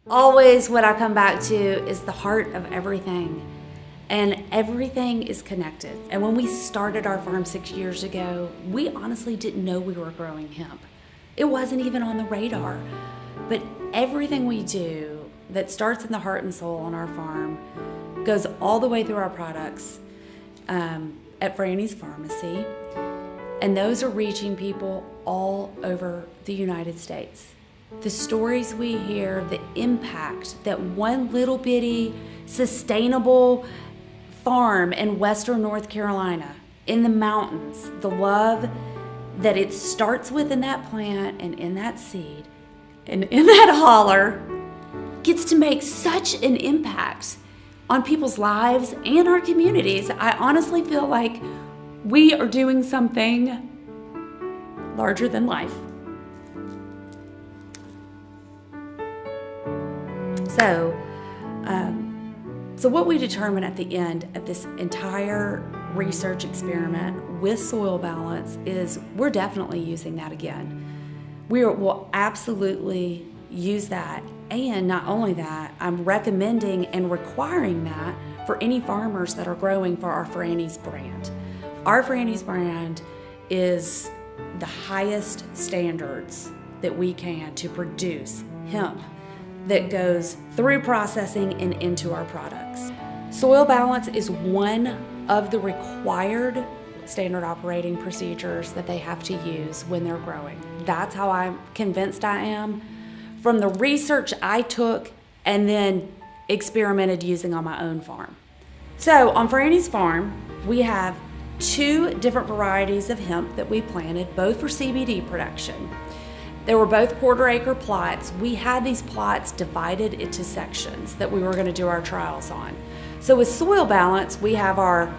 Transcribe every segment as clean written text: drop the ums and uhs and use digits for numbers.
Always what I come back to is the heart of everything. And everything is connected. And when we started our farm 6 years ago, we honestly didn't know we were growing hemp. It wasn't even on the radar. But everything we do that starts in the heart and soul on our farm goes all the way through our products at Franny's Pharmacy. And those are reaching people all over the United States. The stories we hear, the impact that one little bitty sustainable farm in Western North Carolina, in the mountains, the love that it starts with in that plant and in that seed and in that holler gets to make such an impact on people's lives and our communities. I honestly feel like we are doing something larger than life. So what we determined at the end of this entire research experiment with Soilbalance is we're definitely using that again. We'll absolutely use that. And not only that, I'm recommending and requiring that for any farmers that are growing for our Franny's brand. Our Franny's brand is the highest standards that we can to produce hemp that goes through processing and into our products. Soilbalance is one of the required standard operating procedures that they have to use when they're growing. That's how I'm convinced I am from the research I took and then experimented using on my own farm. So on Franny's Farm, we have 2 different varieties of hemp that we planted, both for CBD production. They were both quarter-acre plots. We had these plots divided into sections that we were going to do our trials on. So with Soilbalance, we have our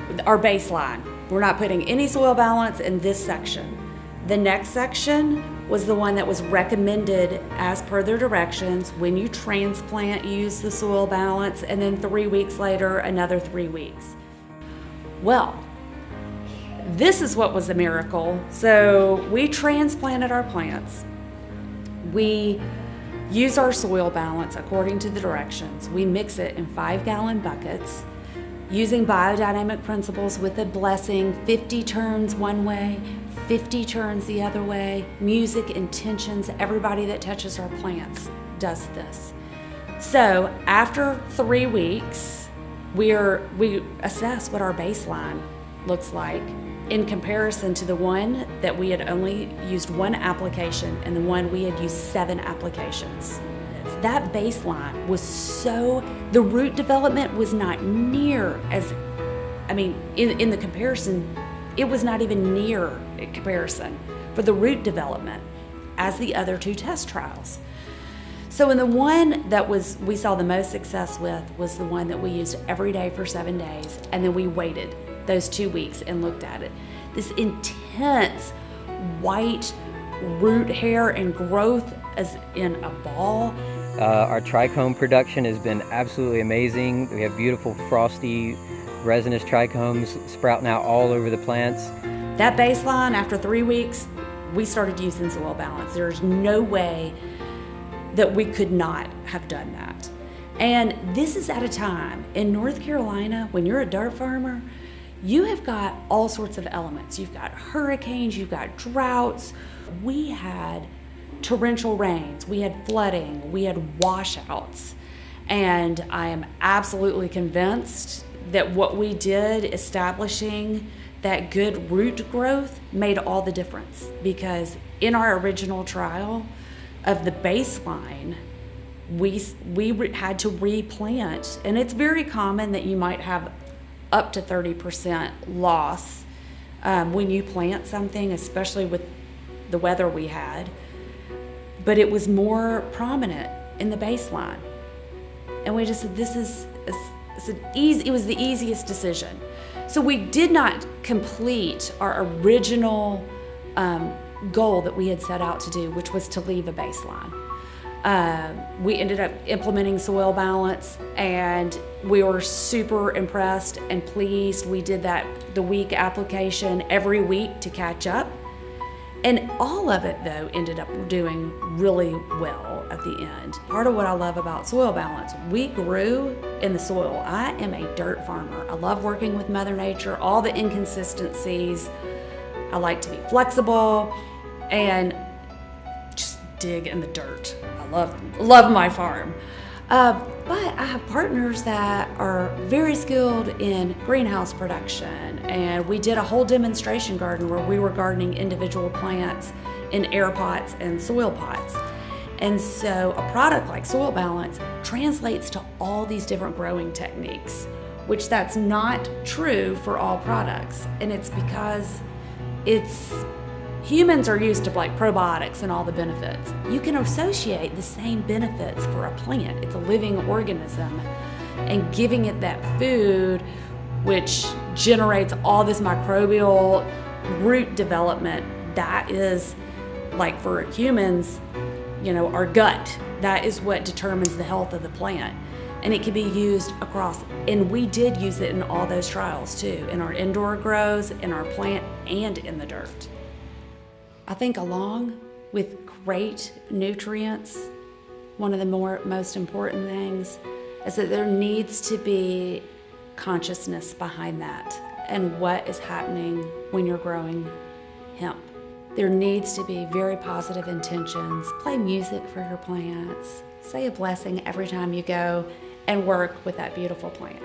baseline. We're not putting any Soilbalance in this section. The next section was the one that was recommended as per their directions. When you transplant, use the Soilbalance, and then 3 weeks later, another 3 weeks. Well, this is what was a miracle. So we transplanted our plants. We use our Soilbalance according to the directions. We mix it in 5-gallon buckets using biodynamic principles with a blessing, 50 turns one way, 50 turns the other way, music, intentions. Everybody that touches our plants does this. So after 3 weeks, we assess what our baseline looks like in comparison to the one that we had only used 1 application and the one we had used 7 applications. That baseline was the root development was not near as, in the comparison, it was not even near a comparison for the root development as the other 2 test trials. So in the one that we saw the most success with was the one that we used every day for 7 days, and then we waited those 2 weeks and looked at it. This intense white root hair and growth as in a ball. Our trichome production has been absolutely amazing. We have beautiful frosty resinous trichomes sprouting out all over the plants. That baseline, after 3 weeks, we started using Soilbalance. There's no way that we could not have done that. And this is at a time in North Carolina, when you're a dirt farmer, you have got all sorts of elements. You've got hurricanes, you've got droughts. We had torrential rains, we had flooding, we had washouts. And I am absolutely convinced that what we did establishing that good root growth made all the difference, because in our original trial of the baseline, we had to replant, and it's very common that you might have up to 30% loss when you plant something, especially with the weather we had, but it was more prominent in the baseline. And we just said, it was the easiest decision. So we did not complete our original goal that we had set out to do, which was to leave a baseline. We ended up implementing Soilbalance, and we were super impressed and pleased. We did that the week application every week to catch up. And all of it, though, ended up doing really well at the end. Part of what I love about Soil Balance, we grew in the soil. I am a dirt farmer. I love working with Mother Nature, all the inconsistencies. I like to be flexible and just dig in the dirt. I love my farm. But I have partners that are very skilled in greenhouse production, and we did a whole demonstration garden where we were gardening individual plants in air pots and soil pots. And so a product like Soil Balance translates to all these different growing techniques, which that's not true for all products. And it's because humans are used to like probiotics and all the benefits. You can associate the same benefits for a plant. It's a living organism, and giving it that food, which generates all this microbial root development, that is like for humans, our gut. That is what determines the health of the plant. And it can be used across, and we did use it in all those trials too, in our indoor grows, in our plant, and in the dirt. I think along with great nutrients, one of the most important things is that there needs to be consciousness behind that and what is happening when you're growing hemp. There needs to be very positive intentions. Play music for your plants. Say a blessing every time you go and work with that beautiful plant.